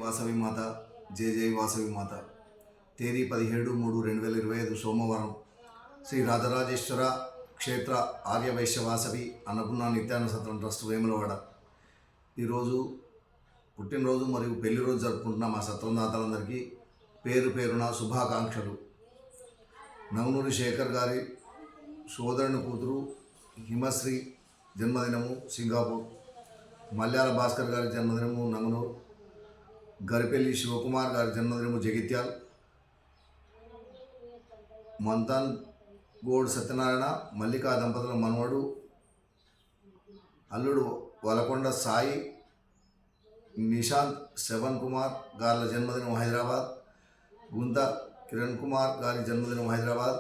వాసవి మాత జై జై వాసవి మాత. తేదీ 17/3/2025 సోమవారం. శ్రీ రాజరాజేశ్వర క్షేత్ర ఆర్యవైశ్య వాసవి అన్నపూర్ణ నిత్యాన్న సత్రం ట్రస్ట్ వేములవాడ. ఈరోజు పుట్టినరోజు మరియు పెళ్లి రోజు జరుపుకుంటున్న మా సత్రందాతలందరికీ పేరు పేరున శుభాకాంక్షలు. నవనూరి శేఖర్ గారి సోదరుని కూతురు హిమశ్రీ జన్మదినము సింగాపూర్. మల్యాల భాస్కర్ గారి జన్మదినము నంగనూరు. గరిపెల్లి శివకుమార్ గారి జన్మదినము జగిత్యాల్. మంతాన్ గోడ్ సత్యనారాయణ మల్లికా దంపతుల మనవడు అల్లుడు వలకొండ సాయి నిశాంత్ శ్రవణ్ కుమార్ గార్ల జన్మదినం హైదరాబాద్. గుంత కిరణ్ కుమార్ గారి జన్మదినం హైదరాబాద్.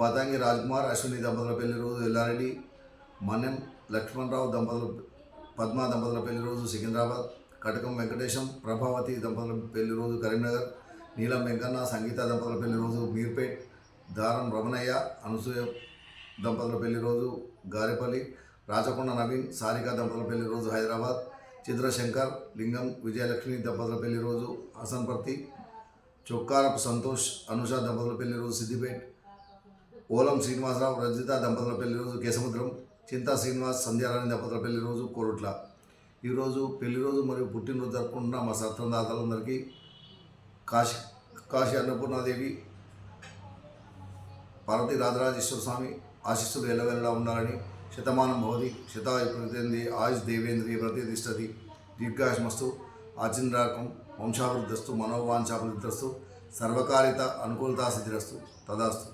పతంగి రాజ్కుమార్ అశ్విని దంపతుల పెళ్లి రోజు ఎల్లారెడ్డి. మన్నెం లక్ష్మణరావు దంపతుల పద్మా దంపతుల పెళ్లి రోజు సికింద్రాబాద్. కటకం వెంకటేశం ప్రభావతి దంపతుల పెళ్లి రోజు కరీంనగర్. నీలం వెంకన్న సంగీత దంపతుల పెళ్లి రోజు మీర్పేట్. దారం రమణయ్య అనసూయ దంపతుల పెళ్లి రోజు గారెపల్లి. రాచకొండ నవీన్ సారిక దంపతుల పెళ్లి రోజు హైదరాబాద్. చిత్రశంకర్ లింగం విజయలక్ష్మి దంపతుల పెళ్లి రోజు హసన్పర్తి. చొక్కారపు సంతోష్ అనుష దంపతుల పెళ్లి రోజు సిద్దిపేట్. ఓలం శ్రీనివాసరావు రజిత దంపతుల పెళ్లి రోజు కేసముద్రం. చింతా శ్రీనివాస్ సంధ్యారాణి దంపతుల పెళ్లి రోజు కోరుట్ల. ఈరోజు పెళ్లి రోజు మరియు పుట్టినరోజు జరుపుకుంటున్న మా సత్రందాతలందరికీ కాశీ అన్నపూర్ణాదేవి పార్వతీ రాజరాజేశ్వర స్వామి ఆశీస్సులు ఎల్లవెల్లలా ఉండాలని. శతమానం భవతి శతాయు ప్రతింది ఆయుష్ దేవేంద్రియ ప్రతిష్టతి దీర్ఘాయుష్మస్తు ఆచింద్రాకం వంశాభివృద్ధస్తు మనోవాంఛాభివృద్ధస్తు సర్వకారిత అనుకూలతా సిద్ధిరస్తు తదాస్తు.